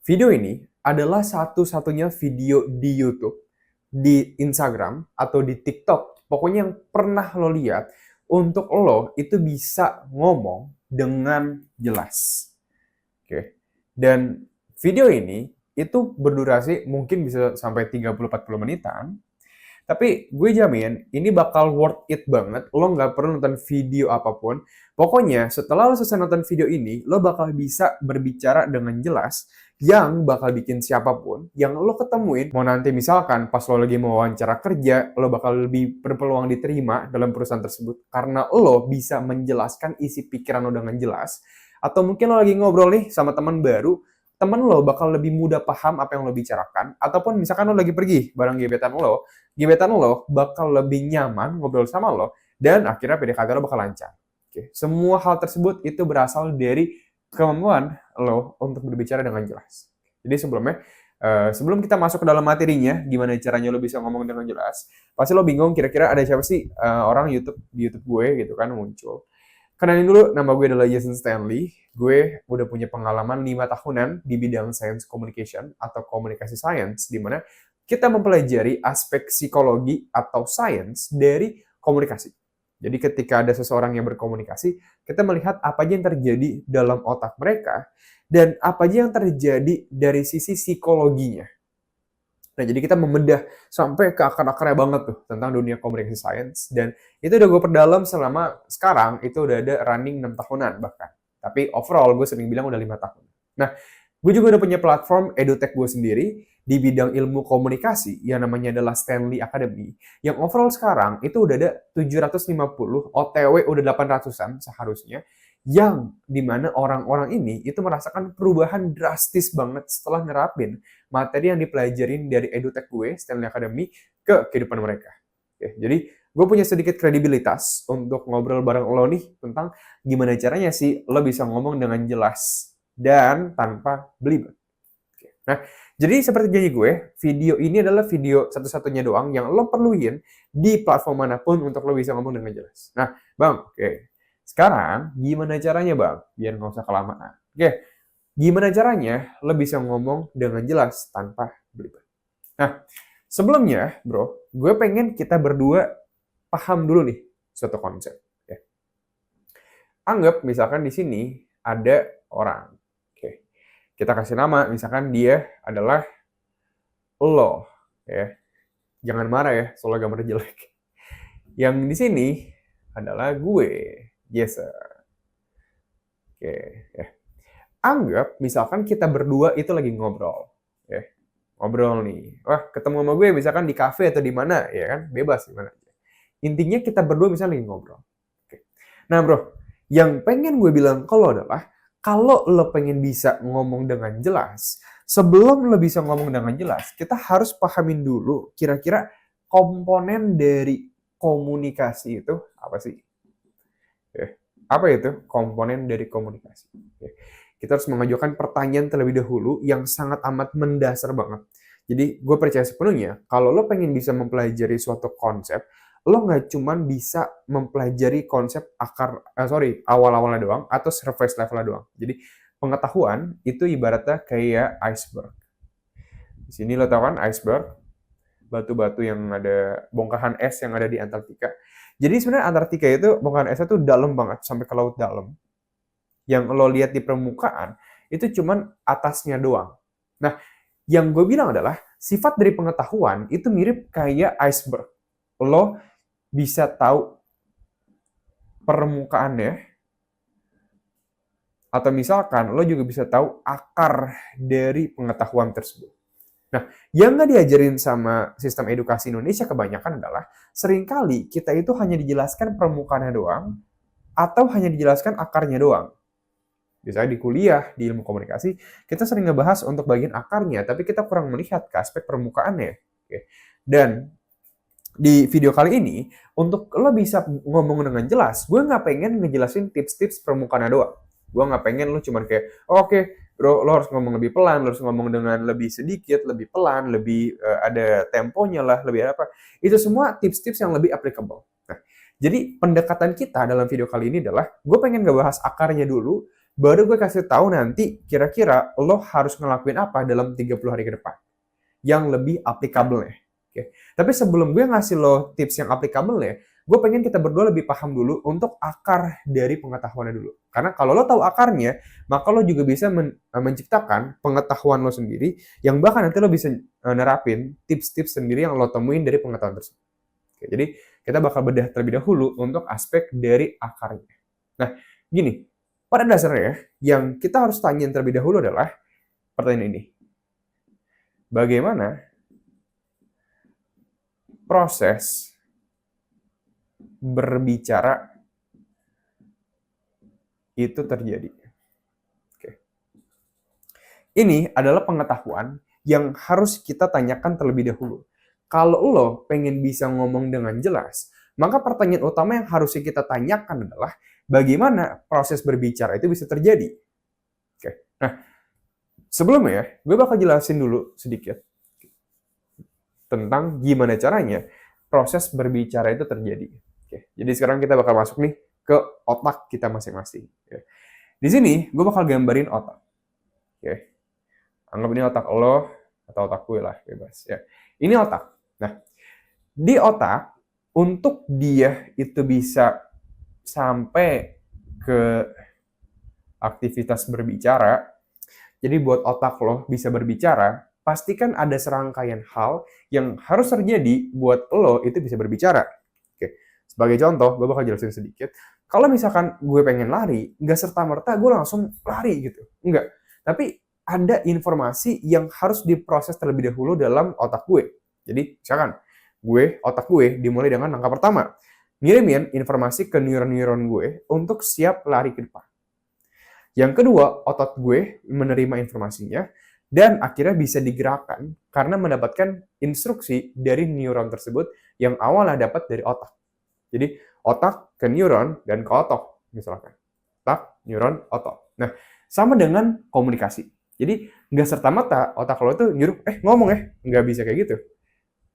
Video ini adalah satu-satunya video di YouTube, di Instagram, atau di TikTok. Pokoknya yang pernah lo lihat untuk lo itu bisa ngomong dengan jelas. Oke. Dan video ini itu berdurasi mungkin bisa sampai 30-40 menitan. Tapi gue jamin ini bakal worth it banget. Lo nggak perlu nonton video apapun. Pokoknya setelah lo selesai nonton video ini, lo bakal bisa berbicara dengan jelas yang bakal bikin siapapun yang lo ketemuin. Mau nanti misalkan pas lo lagi mau wawancara kerja, lo bakal lebih berpeluang diterima dalam perusahaan tersebut. Karena lo bisa menjelaskan isi pikiran lo dengan jelas. Atau mungkin lo lagi ngobrol nih sama teman baru, temen lo bakal lebih mudah paham apa yang lo bicarakan. Ataupun misalkan lo lagi pergi bareng gebetan lo bakal lebih nyaman ngobrol sama lo, dan akhirnya PDKT lo bakal lancar. Oke. Semua hal tersebut itu berasal dari kemampuan lo untuk berbicara dengan jelas. Jadi sebelum kita masuk ke dalam materinya, gimana caranya lo bisa ngomong dengan jelas, pasti lo bingung kira-kira ada siapa sih orang di YouTube gue gitu kan muncul. Kenalin dulu, nama gue adalah Jason Stanley. Gue udah punya pengalaman 5 tahunan di bidang Science Communication atau komunikasi science, di mana kita mempelajari aspek psikologi atau science dari komunikasi. Jadi ketika ada seseorang yang berkomunikasi, kita melihat apa aja yang terjadi dalam otak mereka dan apa aja yang terjadi dari sisi psikologinya. Nah, jadi kita membedah sampai ke akar-akarnya banget tuh tentang dunia komunikasi science. Dan itu udah gue perdalam selama sekarang, itu udah ada running 6 tahunan bahkan. Tapi overall gue sering bilang udah 5 tahun. Nah, gue juga udah punya platform edutech gue sendiri di bidang ilmu komunikasi yang namanya adalah Stanley Academy. Yang overall sekarang itu udah ada 750, OTW udah 800-an seharusnya, yang dimana orang-orang ini itu merasakan perubahan drastis banget setelah nerapin materi yang dipelajarin dari edutech gue, Stanley Academy, ke kehidupan mereka. Oke, jadi gue punya sedikit kredibilitas untuk ngobrol bareng lo nih tentang gimana caranya sih lo bisa ngomong dengan jelas dan tanpa belibet. Oke. Nah, jadi seperti janji gue, video ini adalah video satu-satunya doang yang lo perluin di platform manapun untuk lo bisa ngomong dengan jelas. Nah, Bang, oke. Sekarang, gimana caranya, Bang? Biar nggak usah kelamaan. Oke, gimana caranya lo bisa ngomong dengan jelas tanpa belibet? Nah, sebelumnya, bro, gue pengen kita berdua paham dulu nih suatu konsep. Ya. Anggap misalkan di sini ada orang. Oke. Kita kasih nama, misalkan dia adalah lo. Ya. Jangan marah ya, soalnya gambar jelek. Yang di sini adalah gue, Jason. Oke. Ya. Anggap misalkan kita berdua itu lagi ngobrol. Ya. Ngobrol nih. Wah, ketemu sama gue misalkan di kafe atau di mana, ya kan? Bebas di mana aja. Intinya kita berdua misalnya lagi ngobrol. Oke. Nah, bro, yang pengen gue bilang ke lo adalah kalau lo pengen bisa ngomong dengan jelas, sebelum lo bisa ngomong dengan jelas, kita harus pahamin dulu kira-kira komponen dari komunikasi itu apa sih? Oke. Apa itu komponen dari komunikasi? Oke. Kita harus mengajukan pertanyaan terlebih dahulu yang sangat amat mendasar banget. Jadi gue percaya sepenuhnya, kalau lo pengen bisa mempelajari suatu konsep, lo nggak cuma bisa mempelajari konsep awal-awalnya doang, atau surface levelnya doang. Jadi pengetahuan itu ibaratnya kayak iceberg. Di sini lo tau kan iceberg, batu-batu yang ada, bongkahan es yang ada di Antartika. Jadi sebenarnya Antartika itu, bongkahan esnya tuh dalam banget, sampai ke laut dalam. Yang lo lihat di permukaan, itu cuman atasnya doang. Nah, yang gue bilang adalah, sifat dari pengetahuan itu mirip kayak iceberg. Lo bisa tahu permukaannya, atau misalkan lo juga bisa tahu akar dari pengetahuan tersebut. Nah, yang nggak diajarin sama sistem edukasi Indonesia kebanyakan adalah seringkali kita itu hanya dijelaskan permukaannya doang, atau hanya dijelaskan akarnya doang. Misalnya di kuliah, di ilmu komunikasi, kita sering ngebahas untuk bagian akarnya, tapi kita kurang melihat ke aspek permukaannya. Oke. Dan di video kali ini, untuk lo bisa ngomong dengan jelas, gue nggak pengen ngejelasin tips-tips permukaannya doang. Gue nggak pengen lo cuman kayak, oke, bro, lo harus ngomong lebih pelan, lo harus ngomong dengan lebih sedikit, lebih pelan, lebih ada temponya lah, lebih apa. Itu semua tips-tips yang lebih applicable. Nah, jadi pendekatan kita dalam video kali ini adalah, gue pengen ngebahas akarnya dulu, baru gue kasih tahu nanti kira-kira lo harus ngelakuin apa dalam 30 hari ke depan yang lebih applicable ya. Oke. Tapi sebelum gue ngasih lo tips yang applicable ya, gue pengen kita berdua lebih paham dulu untuk akar dari pengetahuannya dulu. Karena kalau lo tahu akarnya, maka lo juga bisa menciptakan pengetahuan lo sendiri yang bahkan nanti lo bisa nerapin tips-tips sendiri yang lo temuin dari pengetahuan tersebut. Oke, jadi kita bakal bedah terlebih dahulu untuk aspek dari akarnya. Nah, gini, pada dasarnya yang kita harus tanyain terlebih dahulu adalah pertanyaan ini. Bagaimana proses berbicara itu terjadi? Oke. Ini adalah pengetahuan yang harus kita tanyakan terlebih dahulu. Kalau lo pengen bisa ngomong dengan jelas, maka pertanyaan utama yang harusnya kita tanyakan adalah bagaimana proses berbicara itu bisa terjadi. Oke. Nah, sebelumnya gue bakal jelasin dulu sedikit tentang gimana caranya proses berbicara itu terjadi. Oke, jadi sekarang kita bakal masuk nih ke otak kita masing-masing. Oke. Di sini gue bakal gambarin otak. Oke. Anggap ini otak lo atau otak gue lah, bebas ya. Ini otak. Nah, di otak untuk dia itu bisa sampai ke aktivitas berbicara, jadi buat otak lo bisa berbicara, pastikan ada serangkaian hal yang harus terjadi buat lo itu bisa berbicara. Oke, sebagai contoh, gue bakal jelasin sedikit. Kalau misalkan gue pengen lari, nggak serta-merta gue langsung lari gitu. Enggak. Tapi ada informasi yang harus diproses terlebih dahulu dalam otak gue. Jadi, misalkan otak gue dimulai dengan langkah pertama. Ngirimin informasi ke neuron-neuron gue untuk siap lari ke depan. Yang kedua, otot gue menerima informasinya dan akhirnya bisa digerakkan karena mendapatkan instruksi dari neuron tersebut yang awalnya dapat dari otak. Jadi, otak ke neuron dan ke otot, misalkan. Otak, neuron, otot. Nah, sama dengan komunikasi. Jadi, nggak serta-merta otak lo tuh nyuruh, ngomong ya. Nggak bisa kayak gitu.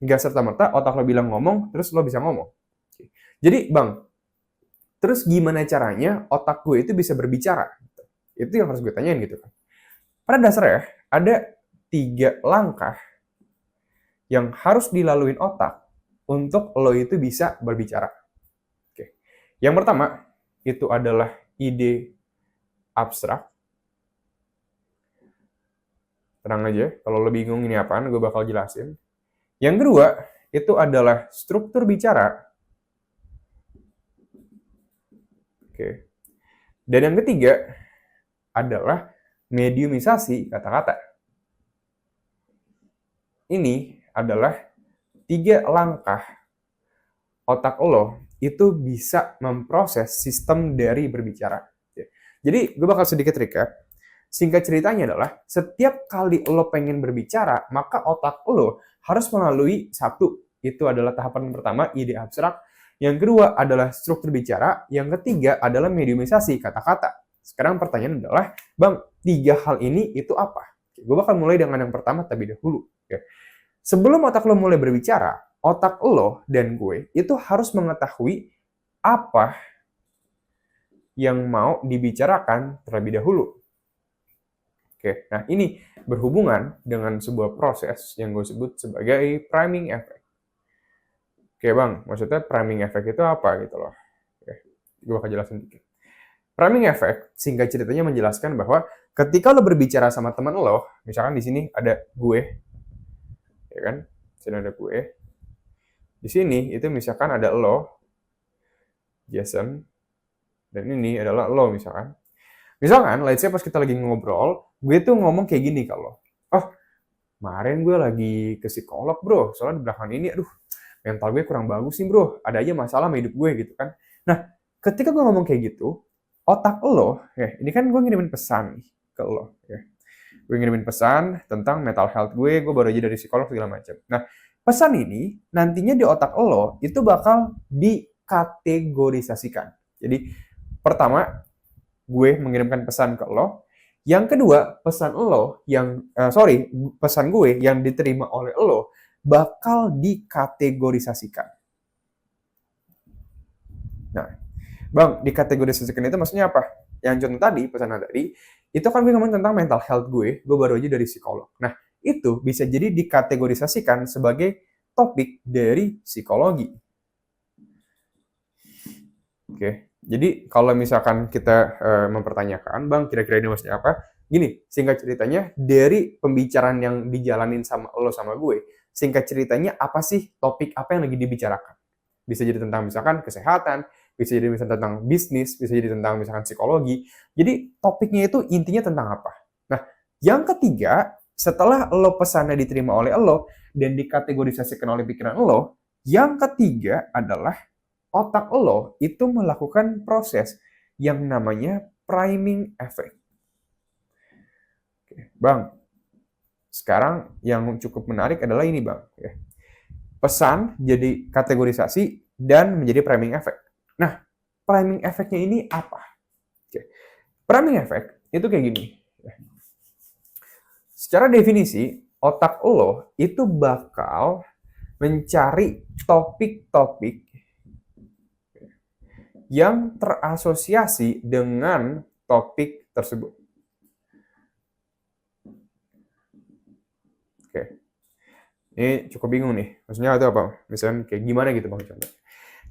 Nggak serta-merta otak lo bilang ngomong, terus lo bisa ngomong. Jadi, Bang, terus gimana caranya otak gue itu bisa berbicara? Itu yang harus gue tanyain gitu kan. Pada dasarnya ada 3 langkah yang harus dilaluin otak untuk lo itu bisa berbicara. Oke. Yang pertama itu adalah ide abstrak. Tenang aja, kalau lo bingung ini apaan, gue bakal jelasin. Yang kedua itu adalah struktur bicara. Oke. Dan yang ketiga adalah mediumisasi kata-kata. Ini adalah 3 langkah otak lo itu bisa memproses sistem dari berbicara. Jadi gue bakal sedikit recap. Singkat ceritanya adalah setiap kali lo pengen berbicara, maka otak lo harus melalui satu. Itu adalah tahapan pertama, ide abstrak. Yang kedua adalah struktur bicara. Yang ketiga adalah mediumisasi kata-kata. Sekarang pertanyaan adalah, Bang, 3 hal ini itu apa? Gue bakal mulai dengan yang pertama terlebih dahulu. Sebelum otak lo mulai berbicara, otak lo dan gue itu harus mengetahui apa yang mau dibicarakan terlebih dahulu. Oke, nah ini berhubungan dengan sebuah proses yang gue sebut sebagai priming effect. Oke Bang, maksudnya priming effect itu apa gitu loh. Oke, gue bakal jelasin dikit. Priming effect, singkat ceritanya menjelaskan bahwa ketika lo berbicara sama teman lo, misalkan di sini ada gue, ya kan? Di sini ada gue. Di sini itu misalkan ada lo, Jason, dan ini adalah lo misalkan. Misalkan, let's say pas kita lagi ngobrol, gue tuh ngomong kayak gini kalau, kemarin gue lagi ke psikolog bro, soalnya di belakang ini, mental gue kurang bagus nih bro, ada aja masalah sama hidup gue gitu kan. Nah, ketika gue ngomong kayak gitu, otak lo, ini kan gue ngirimin pesan nih ke lo. Gue ngirimin pesan tentang mental health gue baru aja dari psikolog segala macam. Nah, pesan ini nantinya di otak lo itu bakal dikategorisasikan. Jadi, pertama, gue mengirimkan pesan ke lo. Yang kedua, pesan gue yang diterima oleh lo bakal dikategorisasikan. Nah, Bang, dikategorisasikan itu maksudnya apa? yang contoh tadi, pesanan tadi, itu kan gue ngomong tentang mental health gue baru aja dari psikolog. Nah, itu bisa jadi dikategorisasikan sebagai topik dari psikologi. Oke, jadi kalau misalkan kita mempertanyakan, Bang, kira-kira ini maksudnya apa? Gini, singkat ceritanya, dari pembicaraan yang dijalanin sama lo sama gue, singkat ceritanya apa sih topik apa yang lagi dibicarakan? Bisa jadi tentang misalkan kesehatan, bisa jadi misalkan tentang bisnis, bisa jadi tentang misalkan psikologi. Jadi topiknya itu intinya tentang apa? Nah, yang ketiga, setelah lo pesannya diterima oleh lo dan dikategorisasikan oleh pikiran lo, yang ketiga adalah otak lo itu melakukan proses yang namanya priming effect. Oke, Bang, sekarang yang cukup menarik adalah ini, Bang. Pesan jadi kategorisasi dan menjadi priming effect. Nah, priming effect-nya ini apa? Oke. Priming effect itu kayak gini. Secara definisi, otak lo itu bakal mencari topik-topik yang terasosiasi dengan topik tersebut. Oke. Ini cukup bingung nih. Maksudnya itu apa? Misalnya kayak gimana gitu, Bang, contoh.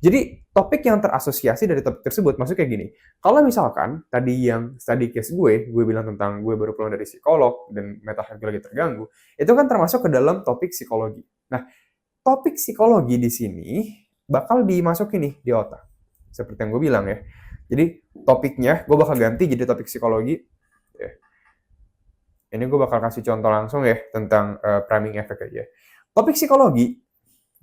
Jadi, topik yang terasosiasi dari topik tersebut, maksudnya kayak gini. Kalau misalkan tadi yang study case gue bilang tentang gue baru pulang dari psikolog dan mental health gue lagi terganggu, itu kan termasuk ke dalam topik psikologi. Nah, topik psikologi di sini bakal dimasukin nih di otak. Seperti yang gue bilang ya. Jadi, topiknya gue bakal ganti jadi topik psikologi. Ini gue bakal kasih contoh langsung ya tentang priming effect aja. Topik psikologi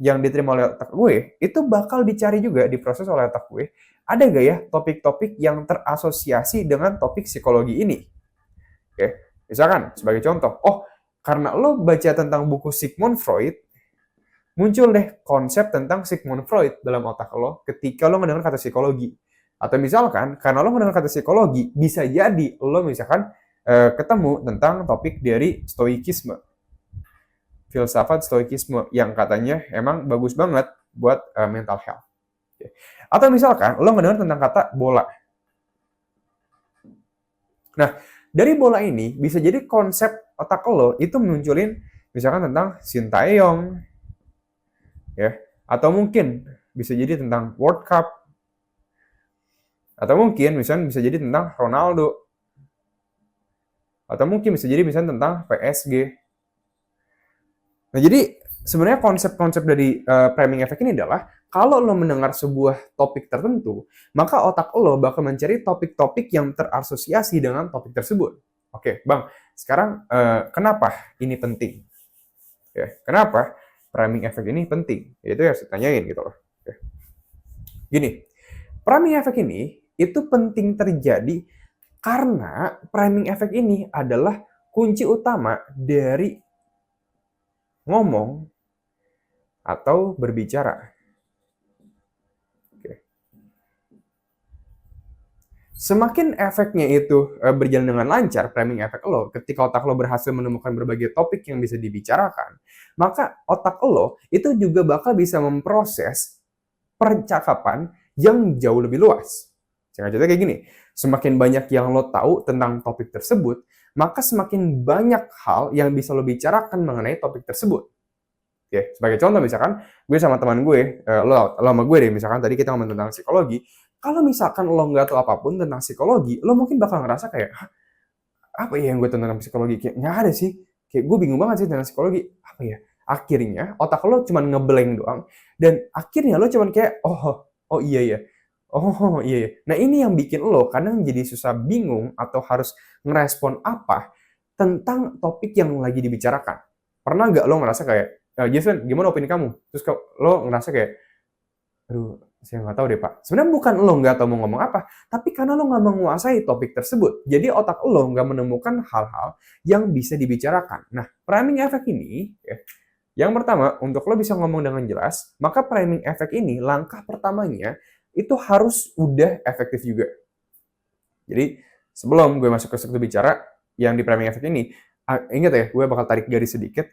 yang diterima oleh otak gue, itu bakal dicari juga, diproses oleh otak gue, ada gak ya topik-topik yang terasosiasi dengan topik psikologi ini? Oke, misalkan sebagai contoh, karena lo baca tentang buku Sigmund Freud, muncul deh konsep tentang Sigmund Freud dalam otak lo ketika lo mendengar kata psikologi. Atau misalkan, karena lo mendengar kata psikologi, bisa jadi lo misalkan ketemu tentang topik dari stoikisme. Filsafat stoikisme yang katanya emang bagus banget buat mental health. Atau misalkan lo mendengar tentang kata bola. Nah, dari bola ini bisa jadi konsep otak lo itu munculin misalkan tentang Sintayong, ya, atau mungkin bisa jadi tentang World Cup, atau mungkin misalnya bisa jadi tentang Ronaldo, atau mungkin bisa jadi misalnya tentang PSG. Nah, jadi sebenarnya konsep-konsep dari priming effect ini adalah kalau lo mendengar sebuah topik tertentu, maka otak lo bakal mencari topik-topik yang terasosiasi dengan topik tersebut. Oke, Bang, sekarang kenapa ini penting? Ya, kenapa priming effect ini penting? Itu ya saya tanyain gitu loh. Oke. Gini, priming effect ini itu penting terjadi karena priming effect ini adalah kunci utama dari ngomong atau berbicara. Oke. Semakin efeknya itu berjalan dengan lancar, priming effect lo, ketika otak lo berhasil menemukan berbagai topik yang bisa dibicarakan, maka otak lo itu juga bakal bisa memproses percakapan yang jauh lebih luas. Contohnya kayak gini, semakin banyak yang lo tahu tentang topik tersebut, maka semakin banyak hal yang bisa lo bicarakan mengenai topik tersebut. Oke, sebagai contoh misalkan, gue sama teman gue, lo sama gue deh, misalkan tadi kita ngomong tentang psikologi, kalau misalkan lo nggak tahu apapun tentang psikologi, lo mungkin bakal ngerasa kayak, apa ya yang gue tahu tentang psikologi? Kayak nggak ada sih, kayak gue bingung banget sih tentang psikologi, apa ya? Akhirnya, otak lo cuma ngeblank doang, dan akhirnya lo cuma kayak, oh iya ya, oh iya ya. Nah ini yang bikin lo kadang jadi susah bingung atau harus ngerespon apa tentang topik yang lagi dibicarakan. Pernah nggak lo ngerasa kayak, Jason, gimana opini kamu? Terus lo ngerasa kayak, aduh, saya nggak tahu deh Pak. Sebenarnya bukan lo nggak tahu mau ngomong apa, tapi karena lo nggak menguasai topik tersebut. Jadi otak lo nggak menemukan hal-hal yang bisa dibicarakan. Nah, priming effect ini, ya, yang pertama, untuk lo bisa ngomong dengan jelas, maka priming effect ini, langkah pertamanya, itu harus udah efektif juga. Jadi, sebelum gue masuk ke struktur bicara, yang di priming effect ini, ingat ya, gue bakal tarik garis sedikit,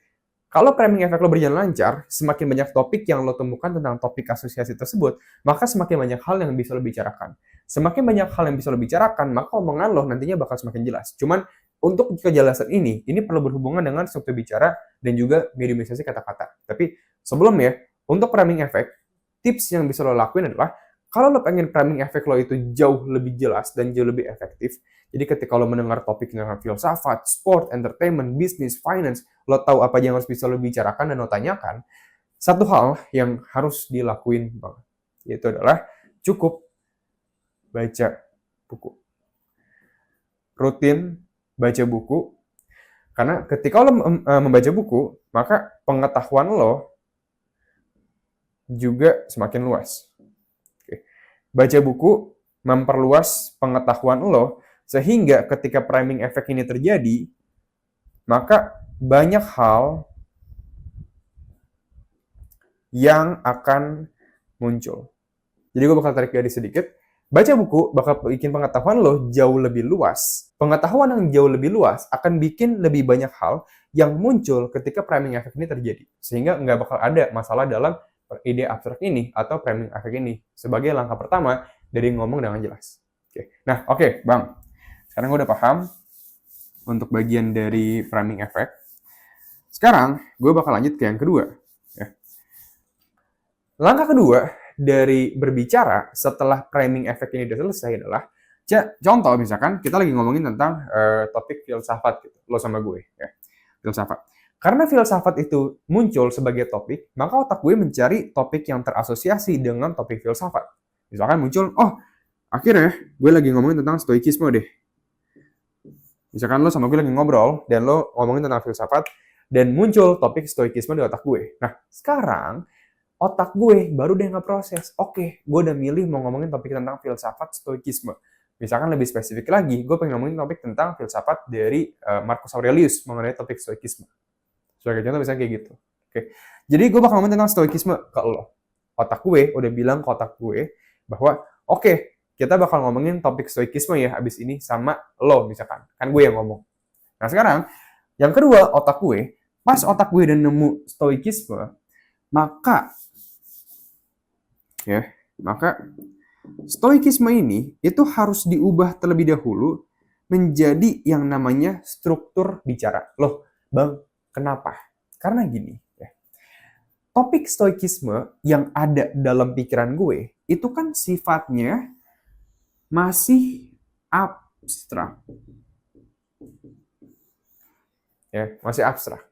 Kalau framing efek lo berjalan lancar, semakin banyak topik yang lo temukan tentang topik asosiasi tersebut, maka semakin banyak hal yang bisa lo bicarakan. Semakin banyak hal yang bisa lo bicarakan, maka omongan lo nantinya bakal semakin jelas. Cuman untuk kejelasan ini perlu berhubungan dengan struktur bicara dan juga minimalisasi kata-kata. Tapi sebelumnya, untuk framing efek, tips yang bisa lo lakuin adalah kalau lo pengen framing efek lo itu jauh lebih jelas dan jauh lebih efektif, jadi ketika lo mendengar topik tentang filsafat, sport, entertainment, bisnis, finance, lo tahu apa aja yang harus bisa lo bicarakan dan lo tanyakan, satu hal yang harus dilakuin banget, yaitu adalah cukup baca buku. Rutin baca buku, karena ketika lo membaca buku, maka pengetahuan lo juga semakin luas. Baca buku memperluas pengetahuan lo, sehingga ketika framing efek ini terjadi, maka banyak hal yang akan muncul. Jadi gue bakal tarik garis sedikit. Baca buku bakal bikin pengetahuan lo jauh lebih luas. Pengetahuan yang jauh lebih luas akan bikin lebih banyak hal yang muncul ketika framing efek ini terjadi. Sehingga nggak bakal ada masalah dalam ide abstrak ini atau framing efek ini. Sebagai langkah pertama dari ngomong dengan jelas. Nah, oke, Bang. Sekarang gue udah paham untuk bagian dari framing efek. Sekarang, gue bakal lanjut ke yang kedua. Langkah kedua dari berbicara setelah framing efek ini udah selesai adalah, contoh misalkan kita lagi ngomongin tentang topik filsafat gitu, lo sama gue, ya, filsafat. Karena filsafat itu muncul sebagai topik, maka otak gue mencari topik yang terasosiasi dengan topik filsafat. Misalkan muncul, akhirnya gue lagi ngomongin tentang stoikisme deh. Misalkan lo sama gue lagi ngobrol, dan lo ngomongin tentang filsafat, dan muncul topik stoikisme di otak gue. Nah, sekarang otak gue baru deh ngeproses. Oke, gue udah milih mau ngomongin topik tentang filsafat stoikisme. Misalkan lebih spesifik lagi, gue pengen ngomongin topik tentang filsafat dari Marcus Aurelius mengenai topik stoikisme. Sebagai contoh misalnya kayak gitu. Oke. Jadi gue bakal ngomongin tentang stoikisme ke lo. Otak gue udah bilang ke otak gue bahwa oke, kita bakal ngomongin topik stoikisme ya abis ini sama lo misalkan. Kan gue yang ngomong. Nah sekarang, yang kedua otak gue, pas otak gue udah nemu stoikisme, maka stoikisme ini itu harus diubah terlebih dahulu menjadi yang namanya struktur bicara. Loh, Bang, kenapa? Karena gini, ya. Topik stoikisme yang ada dalam pikiran gue itu kan sifatnya masih abstrak. Ya, masih abstrak.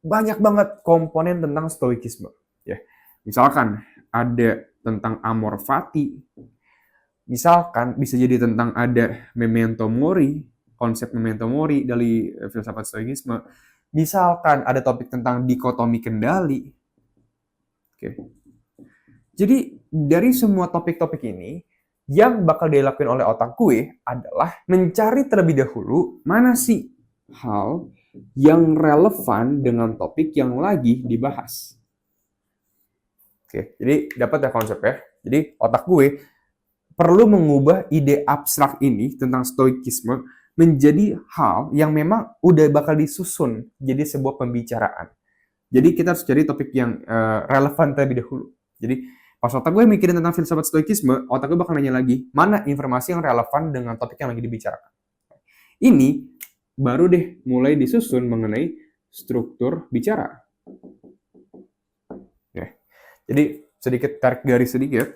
Banyak banget komponen tentang stoikisme, ya. Misalkan ada tentang amor fati. Misalkan bisa jadi tentang ada memento mori, konsep memento mori dari filsafat stoikisme. Misalkan ada topik tentang dikotomi kendali. Oke. Jadi dari semua topik-topik ini, yang bakal dilakukan oleh otak gue adalah mencari terlebih dahulu mana sih hal yang relevan dengan topik yang lagi dibahas. Oke, jadi dapat ya konsepnya. Jadi otak gue perlu mengubah ide abstrak ini tentang stoikisme menjadi hal yang memang udah bakal disusun jadi sebuah pembicaraan. Jadi kita harus cari topik yang relevan terlebih dahulu. Jadi pas otak gue mikirin tentang filsafat stoikisme, otak gue bakal nanya lagi, mana informasi yang relevan dengan topik yang lagi dibicarakan. Ini baru deh mulai disusun mengenai struktur bicara. Ya. Jadi sedikit tarik garis sedikit,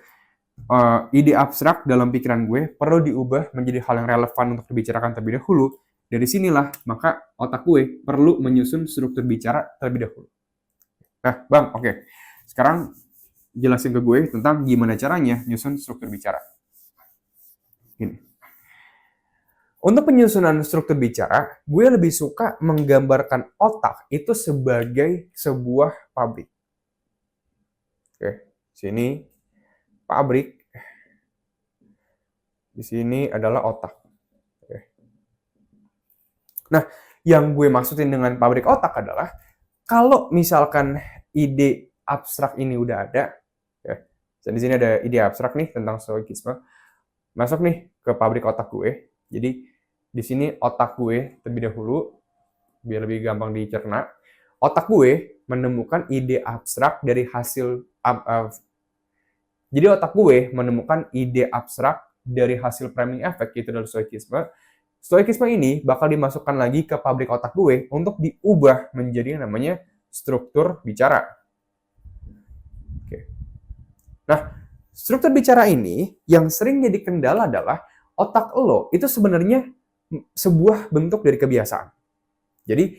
ide abstrak dalam pikiran gue perlu diubah menjadi hal yang relevan untuk dibicarakan terlebih dahulu. Dari sinilah maka otak gue perlu menyusun struktur bicara terlebih dahulu. Nah, Bang, oke. Sekarang jelasin ke gue tentang gimana caranya nyusun struktur bicara. Gini. Untuk penyusunan struktur bicara, gue lebih suka menggambarkan otak itu sebagai sebuah pabrik. Oke, sini pabrik. Di sini adalah otak. Oke. Nah, yang gue maksudin dengan pabrik otak adalah kalau misalkan ide abstrak ini udah ada, ya. Di sini ada ide abstrak nih tentang stoikisme. Masuk nih ke pabrik otak gue. Jadi di sini otak gue terlebih dahulu biar lebih gampang dicerna. otak gue menemukan ide abstrak dari hasil priming effect, yaitu dari stoikisme. Stoikisme ini bakal dimasukkan lagi ke pabrik otak gue untuk diubah menjadi yang namanya struktur bicara. Oke. Nah, struktur bicara ini yang sering jadi kendala adalah otak lo itu sebenarnya sebuah bentuk dari kebiasaan. Jadi,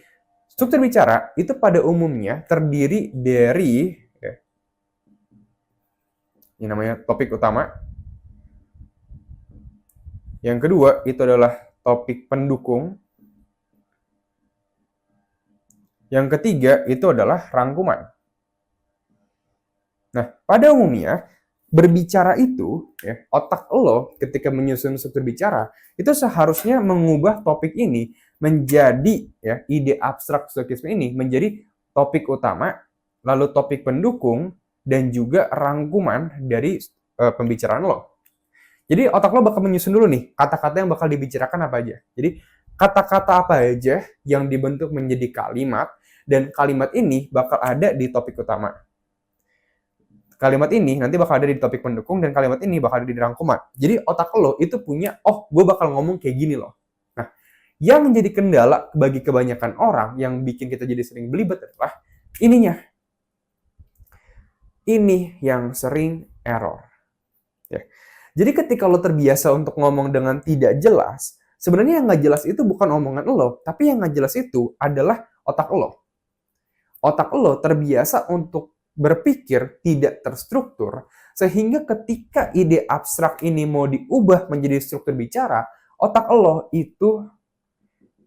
struktur bicara itu pada umumnya terdiri dari ini namanya topik utama. Yang kedua itu adalah topik pendukung. Yang ketiga itu adalah rangkuman. Nah, pada umumnya berbicara itu, otak lo ketika menyusun struktur bicara, itu seharusnya mengubah topik ini menjadi, ide abstrak stoikisme ini menjadi topik utama, lalu topik pendukung, dan juga rangkuman dari pembicaraan lo. Jadi otak lo bakal menyusun dulu nih, kata-kata yang bakal dibicarakan apa aja. Jadi kata-kata apa aja yang dibentuk menjadi kalimat, dan kalimat ini bakal ada di topik utama. Kalimat ini nanti bakal ada di topik pendukung, dan kalimat ini bakal ada di rangkuman. Jadi otak lo itu punya, gue bakal ngomong kayak gini loh. Nah, yang menjadi kendala bagi kebanyakan orang yang bikin kita jadi sering belibet adalah ininya. Ini yang sering error. Ya. Jadi ketika lo terbiasa untuk ngomong dengan tidak jelas, sebenarnya yang nggak jelas itu bukan omongan lo, tapi yang nggak jelas itu adalah otak lo. Otak lo terbiasa untuk berpikir tidak terstruktur, sehingga ketika ide abstrak ini mau diubah menjadi struktur bicara, otak lo itu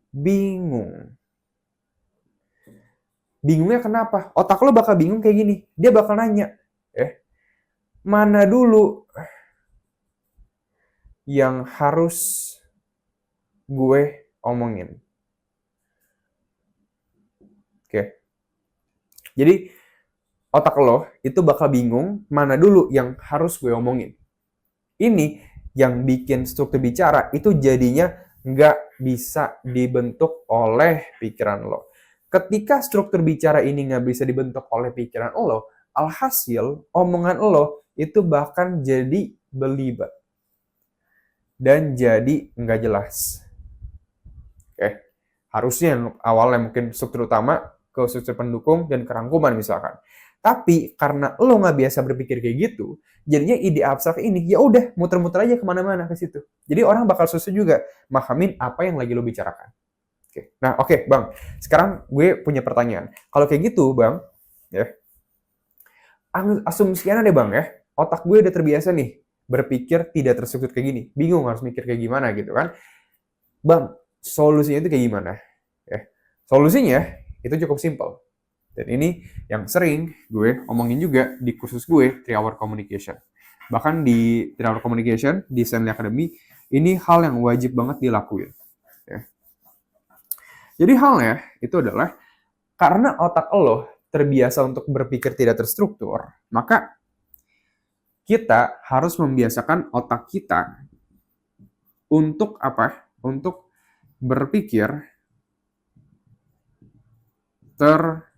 bingung. Bingungnya kenapa? Otak lo bakal bingung kayak gini. Dia bakal nanya, mana dulu yang harus gue omongin? Oke. Jadi, otak lo itu bakal bingung mana dulu yang harus gue omongin. Ini yang bikin struktur bicara itu jadinya nggak bisa dibentuk oleh pikiran lo. Ketika struktur bicara ini nggak bisa dibentuk oleh pikiran lo, alhasil omongan lo itu bahkan jadi belibet dan jadi nggak jelas. Harusnya yang awalnya mungkin struktur utama ke struktur pendukung dan kerangkuman misalkan. Tapi karena lo nggak biasa berpikir kayak gitu, jadinya ide abstrak ini ya udah muter-muter aja kemana-mana ke situ. Jadi orang bakal susah juga mahamin apa yang lagi lo bicarakan. Nah, oke, Bang. Sekarang gue punya pertanyaan. Kalau kayak gitu, Bang, asumsikan deh, Bang, otak gue udah terbiasa nih berpikir tidak terstruktur kayak gini. Bingung harus mikir kayak gimana gitu kan. Bang, solusinya itu kayak gimana? Solusinya itu cukup simpel. Dan ini yang sering gue omongin juga di kursus gue, 3 Hour Communication. Bahkan di 3 Hour Communication, di Stanley Academy, ini hal yang wajib banget dilakuin. Jadi halnya itu adalah karena otak lo terbiasa untuk berpikir tidak terstruktur, maka kita harus membiasakan otak kita untuk apa? Untuk berpikir terstruktur.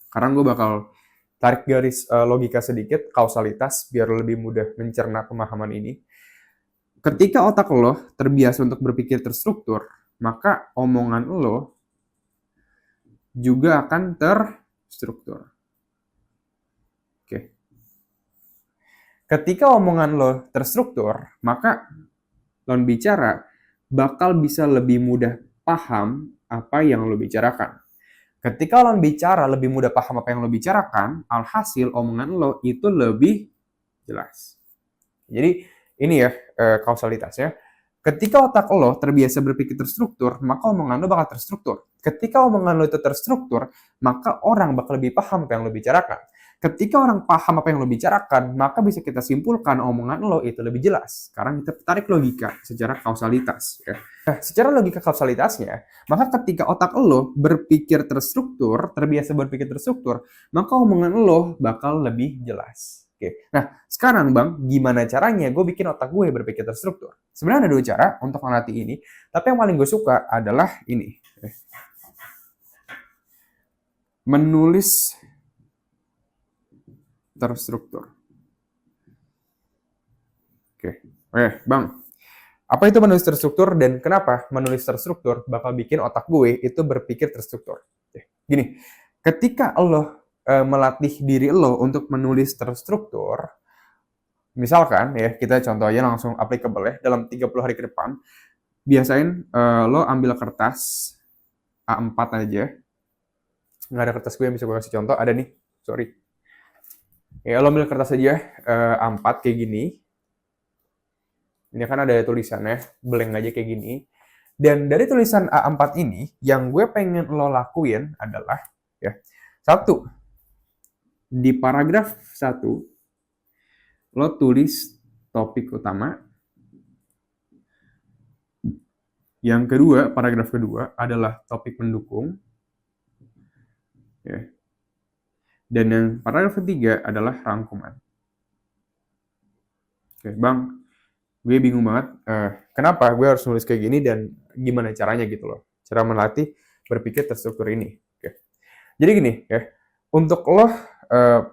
Sekarang gue bakal tarik garis logika sedikit, kausalitas, biar lebih mudah mencerna pemahaman ini. Ketika otak lo terbiasa untuk berpikir terstruktur, maka omongan lo juga akan terstruktur. Ketika omongan lo terstruktur, maka lawan bicara bakal bisa lebih mudah paham apa yang lo bicarakan. Ketika lawan bicara lebih mudah paham apa yang lo bicarakan, alhasil omongan lo itu lebih jelas. Jadi ini ya kausalitasnya. Ketika otak lo terbiasa berpikir terstruktur, maka omongan lo bakal terstruktur. Ketika omongan lo itu terstruktur, maka orang bakal lebih paham apa yang lo bicarakan. Ketika orang paham apa yang lo bicarakan, maka bisa kita simpulkan omongan lo itu lebih jelas. Sekarang kita tarik logika secara kausalitas. Nah, secara logika kausalitasnya, maka ketika otak lo berpikir terstruktur, terbiasa berpikir terstruktur, maka omongan lo bakal lebih jelas. Oke. Nah, sekarang Bang, gimana caranya gue bikin otak gue berpikir terstruktur? Sebenarnya ada dua cara untuk melatih ini, tapi yang paling gue suka adalah ini. Menulis terstruktur. Oke, Bang. Apa itu menulis terstruktur dan kenapa menulis terstruktur bakal bikin otak gue itu berpikir terstruktur? Gini, ketika lo melatih diri lo untuk menulis terstruktur, misalkan ya, kita contoh aja langsung applicable ya, dalam 30 hari ke depan, biasain lo ambil kertas A4 aja. Nggak ada kertas gue yang bisa gue kasih contoh, ada nih, sorry. Ya, lo ambil kertas aja A4 kayak gini. Ini kan ada tulisannya, blank aja kayak gini. Dan dari tulisan A4 ini, yang gue pengen lo lakuin adalah, ya, satu, di paragraf 1, lo tulis topik utama. Yang kedua, paragraf kedua adalah topik pendukung. Ya. Dan yang paragraf ketiga adalah rangkuman. Oke, Bang, gue bingung banget kenapa gue harus nulis kayak gini dan gimana caranya gitu loh. Cara melatih berpikir terstruktur ini. Oke. Jadi gini ya, untuk lo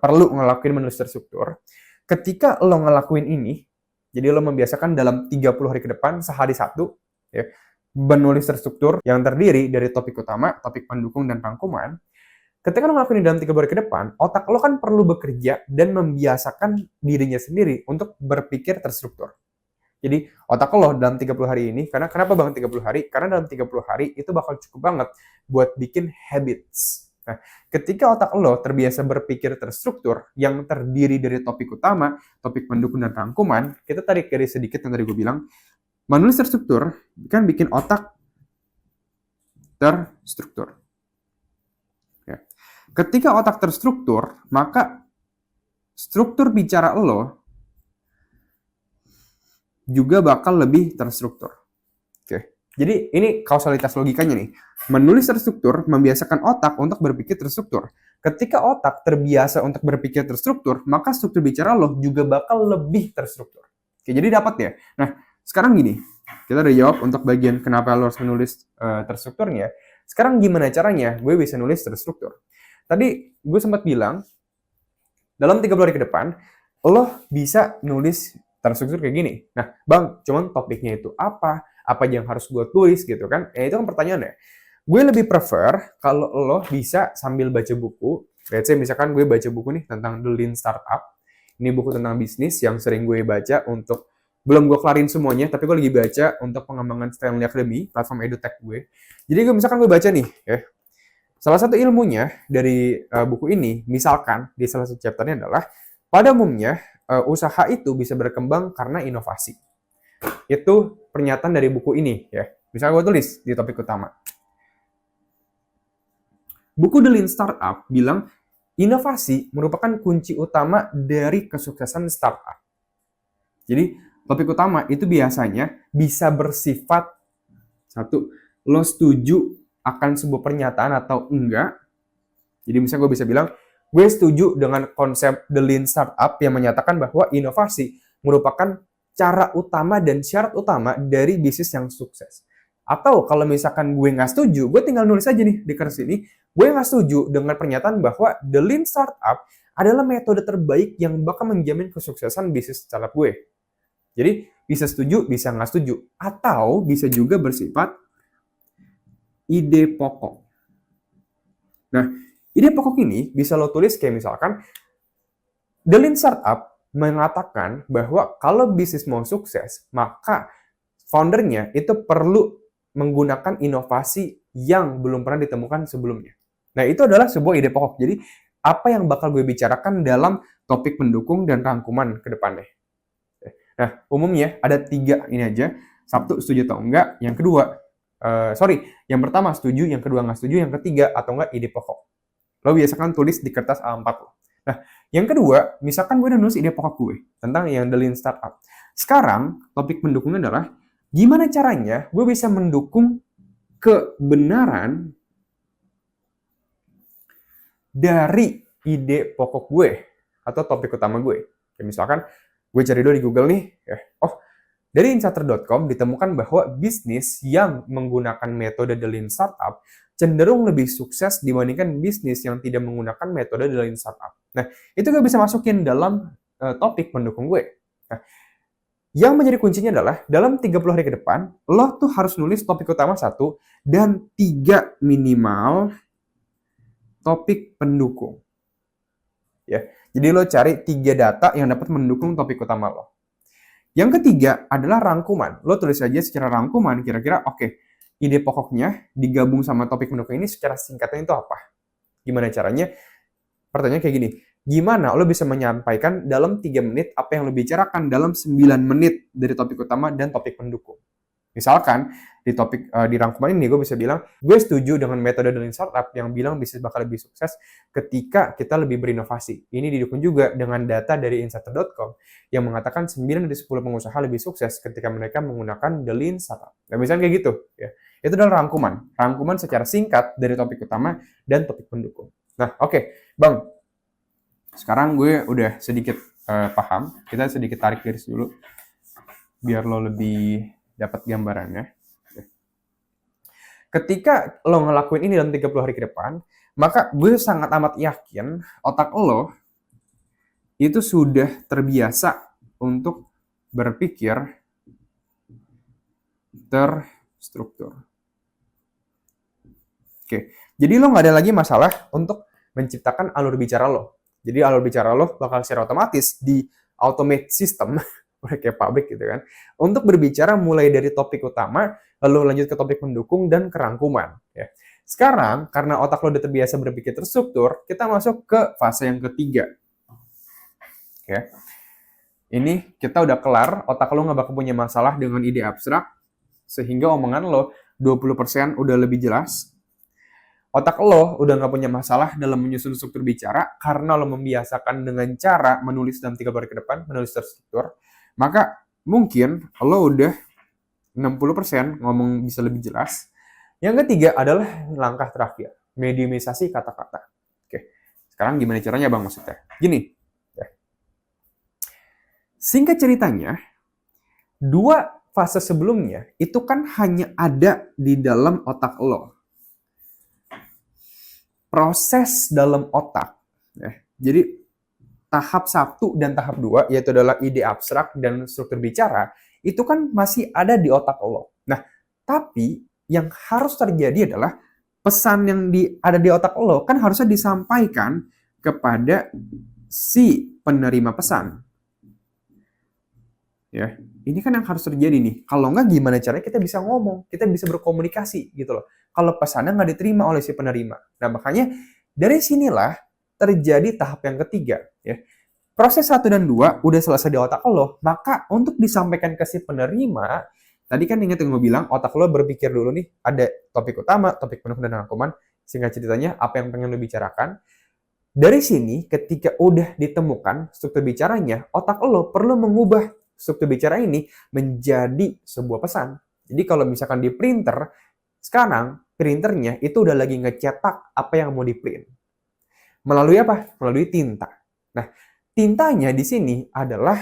perlu ngelakuin menulis terstruktur. Ketika lo ngelakuin ini, jadi lo membiasakan dalam 30 hari ke depan, sehari satu, ya, menulis terstruktur yang terdiri dari topik utama, topik pendukung, dan rangkuman. Ketika lo ngelakuin ini dalam 30 hari ke depan, otak lo kan perlu bekerja dan membiasakan dirinya sendiri untuk berpikir terstruktur. Jadi otak lo dalam 30 hari ini, karena kenapa Bang 30 hari? Karena dalam 30 hari itu bakal cukup banget buat bikin habits. Nah, ketika otak lo terbiasa berpikir terstruktur yang terdiri dari topik utama, topik pendukung, dan rangkuman, kita tarik garis sedikit yang tadi gue bilang, menulis terstruktur kan bikin otak terstruktur. Ya. Ketika otak terstruktur, maka struktur bicara lo juga bakal lebih terstruktur. Oke. Jadi ini kausalitas logikanya nih. Menulis terstruktur membiasakan otak untuk berpikir terstruktur. Ketika otak terbiasa untuk berpikir terstruktur, maka struktur bicara lo juga bakal lebih terstruktur. Oke, jadi dapat ya. Nah, sekarang gini. Kita udah jawab untuk bagian kenapa lo harus menulis terstrukturnya. Sekarang gimana caranya gue bisa nulis terstruktur? Tadi gue sempat bilang, dalam 30 hari ke depan, lo bisa nulis terstruktur kayak gini. Nah, Bang, cuman topiknya itu apa? Apa yang harus gue tulis gitu kan? Itu kan pertanyaannya. Gue lebih prefer kalau lo bisa sambil baca buku. Let's say misalkan gue baca buku nih tentang The Lean Startup. Ini buku tentang bisnis yang sering gue baca untuk, belum gue kelarin semuanya, tapi gue lagi baca untuk pengembangan Stanley Academy, platform edutech gue. Jadi gue misalkan gue baca nih, ya. Salah satu ilmunya dari buku ini, misalkan di salah satu chapternya adalah, pada umumnya, usaha itu bisa berkembang karena inovasi. Itu pernyataan dari buku ini ya. Misalnya gue tulis di topik utama. Buku The Lean Startup bilang inovasi merupakan kunci utama dari kesuksesan startup. Jadi topik utama itu biasanya bisa bersifat satu, lo setuju akan sebuah pernyataan atau enggak. Jadi misalnya gue bisa bilang, gue setuju dengan konsep The Lean Startup yang menyatakan bahwa inovasi merupakan cara utama dan syarat utama dari bisnis yang sukses. Atau kalau misalkan gue nggak setuju, gue tinggal nulis aja nih di kertas ini, gue nggak setuju dengan pernyataan bahwa The Lean Startup adalah metode terbaik yang bakal menjamin kesuksesan bisnis startup gue. Jadi bisa setuju, bisa nggak setuju. Atau bisa juga bersifat ide pokok. Nah, ide pokok ini bisa lo tulis kayak misalkan, The Lean Startup mengatakan bahwa kalau bisnis mau sukses, maka foundernya itu perlu menggunakan inovasi yang belum pernah ditemukan sebelumnya. Nah, itu adalah sebuah ide pokok. Jadi, apa yang bakal gue bicarakan dalam topik pendukung dan rangkuman ke depannya. Nah, umumnya ada 3 ini aja. Satu, setuju atau enggak. Yang kedua, yang pertama setuju, yang kedua nggak setuju, yang ketiga atau enggak ide pokok. Lo biasakan tulis di kertas A4 lo. Nah, yang kedua, misalkan gue udah nulis ide pokok gue tentang yang The Lean Startup. Sekarang, topik pendukungnya adalah gimana caranya gue bisa mendukung kebenaran dari ide pokok gue atau topik utama gue. Kayak misalkan gue cari dulu di Google nih, ya. Oh, dari insider.com ditemukan bahwa bisnis yang menggunakan metode The Lean Startup cenderung lebih sukses dibandingkan bisnis yang tidak menggunakan metode The Lean Startup. Nah, itu gue bisa masukin dalam topik pendukung gue. Nah, yang menjadi kuncinya adalah dalam 30 hari ke depan, lo tuh harus nulis topik utama 1 dan 3 minimal topik pendukung. Ya. Jadi lo cari 3 data yang dapat mendukung topik utama lo. Yang ketiga adalah rangkuman. Lo tulis aja secara rangkuman, kira-kira oke, ide pokoknya digabung sama topik pendukung ini secara singkatnya itu apa? Gimana caranya? Pertanyaan kayak gini, gimana lo bisa menyampaikan dalam 3 menit apa yang lo bicarakan dalam 9 menit dari topik utama dan topik pendukung? Misalkan, di rangkuman ini gue bisa bilang, gue setuju dengan metode The Lean Startup yang bilang bisnis bakal lebih sukses ketika kita lebih berinovasi. Ini didukung juga dengan data dari insider.com yang mengatakan 9 dari 10 pengusaha lebih sukses ketika mereka menggunakan The Lean Startup. Nah, misalnya kayak gitu. Ya. Itu adalah rangkuman. Rangkuman secara singkat dari topik utama dan topik pendukung. Nah, oke. Bang, sekarang gue udah sedikit paham. Kita sedikit tarik garis dulu biar lo lebih dapat gambarannya. Ketika lo ngelakuin ini dalam 30 hari ke depan, maka gue sangat amat yakin otak lo itu sudah terbiasa untuk berpikir terstruktur. Oke, jadi lo nggak ada lagi masalah untuk menciptakan alur bicara lo. Jadi alur bicara lo bakal secara otomatis di automate system, kayak pabrik gitu kan, untuk berbicara mulai dari topik utama, lalu lanjut ke topik pendukung dan kerangkuman. Ya. Sekarang, karena otak lo udah terbiasa berpikir terstruktur, kita masuk ke fase yang ketiga. Oke. Ini kita udah kelar, otak lo nggak bakal punya masalah dengan ide abstrak, sehingga omongan lo 20% udah lebih jelas. Otak lo udah nggak punya masalah dalam menyusun struktur bicara karena lo membiasakan dengan cara menulis dalam 3 hari ke depan, menulis terstruktur. Maka mungkin lo udah 60% ngomong bisa lebih jelas. Yang ketiga adalah langkah terakhir, mediumisasi kata-kata. Oke, sekarang gimana caranya Bang maksudnya? Gini, ya. Singkat ceritanya, 2 fase sebelumnya itu kan hanya ada di dalam otak lo. Proses dalam otak. Ya. Jadi tahap 1 dan tahap 2, yaitu adalah ide abstrak dan struktur bicara, itu kan masih ada di otak lo. Nah, tapi yang harus terjadi adalah pesan yang ada di otak lo kan harusnya disampaikan kepada si penerima pesan. Ya, ini kan yang harus terjadi nih. Kalau nggak, gimana caranya kita bisa ngomong, kita bisa berkomunikasi gitu loh. Kalau pesannya nggak diterima oleh si penerima. Nah, makanya dari sinilah terjadi tahap yang ketiga. Ya. Proses 1 dan 2 udah selesai di otak lo, maka untuk disampaikan ke si penerima, tadi kan ingat yang gue bilang, otak lo berpikir dulu nih, ada topik utama, topik pendukung dan rangkuman, singkat ceritanya apa yang pengen lo bicarakan. Dari sini, ketika udah ditemukan struktur bicaranya, otak lo perlu mengubah struktur bicara ini menjadi sebuah pesan. Jadi kalau misalkan di printer, sekarang printernya itu udah lagi ngecetak apa yang mau di print. Melalui apa? Melalui tinta. Nah, tintanya di sini adalah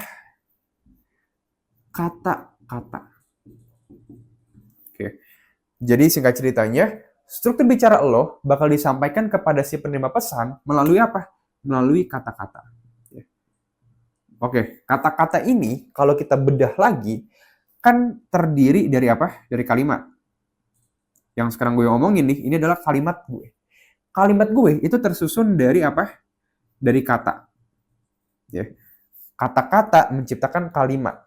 kata-kata. Oke. Jadi singkat ceritanya, struktur bicara lo bakal disampaikan kepada si penerima pesan melalui apa? Melalui kata-kata. Oke, kata-kata ini kalau kita bedah lagi kan terdiri dari apa? Dari kalimat. Yang sekarang gue ngomongin nih, ini adalah kalimat gue. Kalimat gue itu tersusun dari apa? Dari kata. Ya. Kata-kata menciptakan kalimat.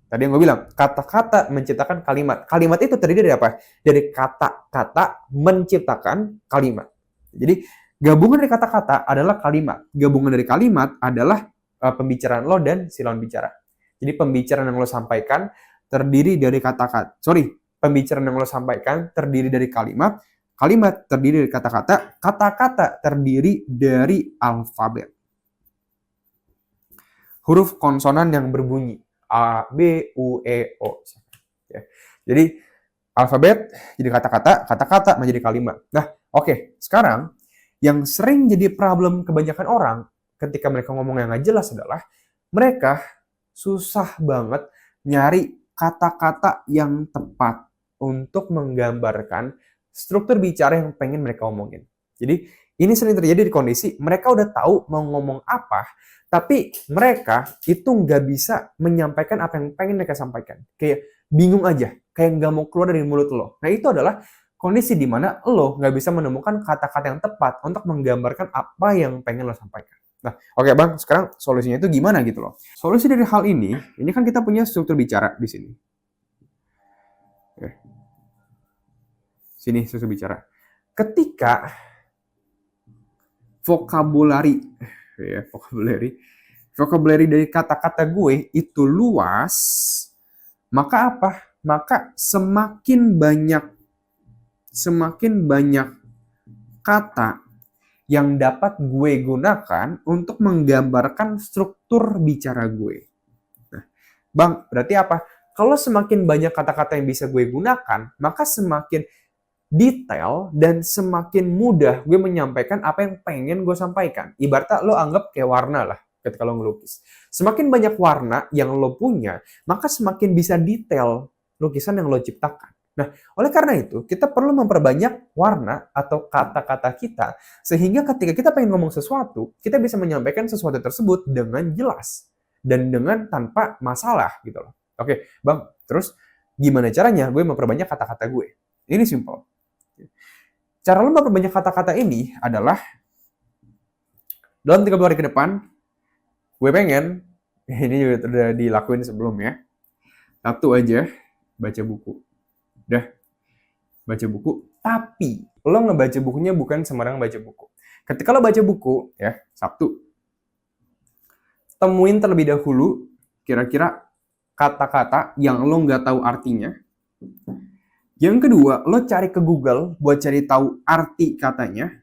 Tadi yang gue bilang, kata-kata menciptakan kalimat. Kalimat itu terdiri dari apa? Dari kata-kata menciptakan kalimat. Jadi, gabungan dari kata-kata adalah kalimat. Gabungan dari kalimat adalah pembicaraan lo dan si lawan bicara. Jadi pembicaraan yang lo sampaikan terdiri dari pembicaraan yang lo sampaikan terdiri dari kalimat, kalimat terdiri dari kata-kata, kata-kata terdiri dari alfabet. Huruf konsonan yang berbunyi A, B, U, E, O. Ya. Jadi alfabet jadi kata-kata, kata-kata menjadi kalimat. Nah, oke. Sekarang yang sering jadi problem kebanyakan orang ketika mereka ngomong yang nggak jelas adalah mereka susah banget nyari kata-kata yang tepat untuk menggambarkan struktur bicara yang pengen mereka omongin. Jadi ini sering terjadi di kondisi mereka udah tahu mau ngomong apa, tapi mereka itu nggak bisa menyampaikan apa yang pengen mereka sampaikan. Kayak bingung aja, kayak nggak mau keluar dari mulut lo. Nah itu adalah kondisi di mana lo nggak bisa menemukan kata-kata yang tepat untuk menggambarkan apa yang pengen lo sampaikan. Nah, oke Bang, sekarang solusinya itu gimana gitu loh. Solusi dari hal ini kan kita punya struktur bicara di sini. Oke. Sini struktur bicara. Ketika vocabulary dari kata-kata gue itu luas, maka apa? Maka semakin banyak kata yang dapat gue gunakan untuk menggambarkan struktur bicara gue. Nah, Bang, berarti apa? Kalau semakin banyak kata-kata yang bisa gue gunakan, maka semakin detail dan semakin mudah gue menyampaikan apa yang pengen gue sampaikan. Ibaratnya lo anggap kayak warna lah ketika lo ngelukis. Semakin banyak warna yang lo punya, maka semakin bisa detail lukisan yang lo ciptakan. Nah, oleh karena itu, kita perlu memperbanyak warna atau kata-kata kita, sehingga ketika kita pengen ngomong sesuatu, kita bisa menyampaikan sesuatu tersebut dengan jelas dan dengan tanpa masalah gitu loh. Oke, Bang, terus gimana caranya gue memperbanyak kata-kata gue? Ini simple. Cara lo memperbanyak kata-kata ini adalah dalam 30 hari ke depan, gue pengen, ini juga udah dilakuin sebelumnya, satu aja, baca buku. Udah, baca buku, tapi lo ngebaca bukunya bukan sembarang baca buku. Ketika lo baca buku, ya, satu, temuin terlebih dahulu kira-kira kata-kata yang lo nggak tahu artinya. Yang kedua, lo cari ke Google buat cari tahu arti katanya.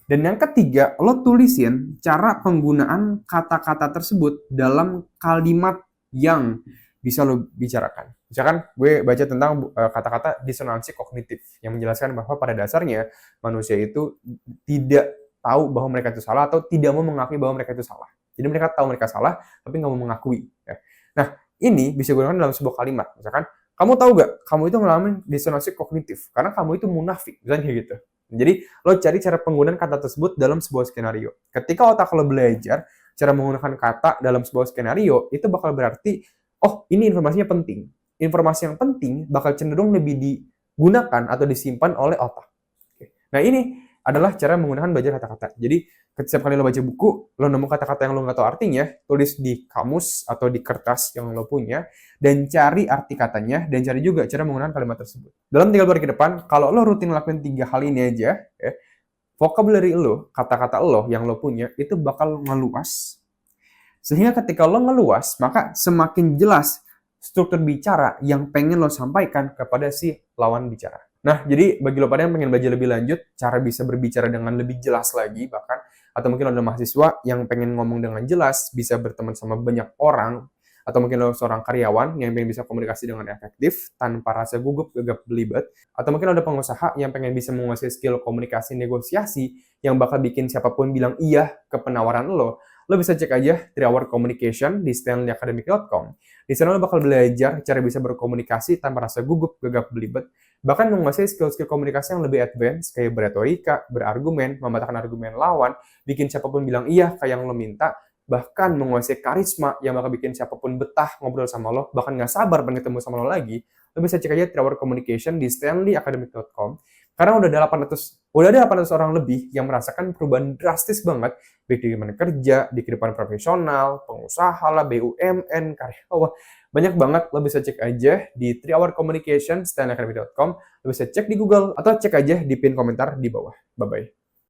Dan yang ketiga, lo tulisin cara penggunaan kata-kata tersebut dalam kalimat yang bisa lo bicarakan. Misalkan gue baca tentang kata-kata disonansi kognitif yang menjelaskan bahwa pada dasarnya manusia itu tidak tahu bahwa mereka itu salah atau tidak mau mengakui bahwa mereka itu salah. Jadi mereka tahu mereka salah, tapi nggak mau mengakui. Ya. Nah, ini bisa digunakan dalam sebuah kalimat. Misalkan, kamu tahu gak, kamu itu ngalamin disonansi kognitif karena kamu itu munafik, misalnya kayak gitu. Jadi, lo cari cara penggunaan kata tersebut dalam sebuah skenario. Ketika otak lo belajar cara menggunakan kata dalam sebuah skenario, itu bakal berarti, oh, ini informasinya penting. Informasi yang penting bakal cenderung lebih digunakan atau disimpan oleh otak. Nah, ini adalah cara menggunakan belajar kata-kata. Jadi, setiap kali lo baca buku, lo nemu kata-kata yang lo nggak tahu artinya, tulis di kamus atau di kertas yang lo punya, dan cari arti katanya, dan cari juga cara menggunakan kalimat tersebut. Dalam 3 hari ke depan, kalau lo rutin ngelakuin 3 hal ini aja, ya, vocabulary lo, kata-kata lo yang lo punya, itu bakal ngeluas. Sehingga ketika lo ngeluas, maka semakin jelas struktur bicara yang pengen lo sampaikan kepada si lawan bicara. Nah, jadi bagi lo pada yang pengen belajar lebih lanjut, cara bisa berbicara dengan lebih jelas lagi bahkan, atau mungkin lo ada mahasiswa yang pengen ngomong dengan jelas, bisa berteman sama banyak orang, atau mungkin lo seorang karyawan yang pengen bisa komunikasi dengan efektif, tanpa rasa gugup, gegap, belibet, atau mungkin lo ada pengusaha yang pengen bisa menguasai skill komunikasi negosiasi, yang bakal bikin siapapun bilang iya ke penawaran lo bisa cek aja 3 Hour Communication di stanleyacademic.com. Di sana lo bakal belajar cara bisa berkomunikasi tanpa rasa gugup, gegap, belibet, bahkan menguasai skill-skill komunikasi yang lebih advance kayak berretorika, berargumen, mematahkan argumen lawan, bikin siapapun bilang iya kayak yang lo minta, bahkan menguasai karisma yang bakal bikin siapapun betah ngobrol sama lo, bahkan nggak sabar pengen ketemu sama lo lagi. Lo bisa cek aja 3 Hour Communication di stanleyacademic.com. Karena udah ada 800 orang lebih yang merasakan perubahan drastis banget baik di mana kerja, di kehidupan profesional, pengusaha lah, BUMN, karyawan. Banyak banget, lo bisa cek aja di 3 Hour Communication stanleyacademy.com. Lo bisa cek di Google atau cek aja di pin komentar di bawah. Bye-bye.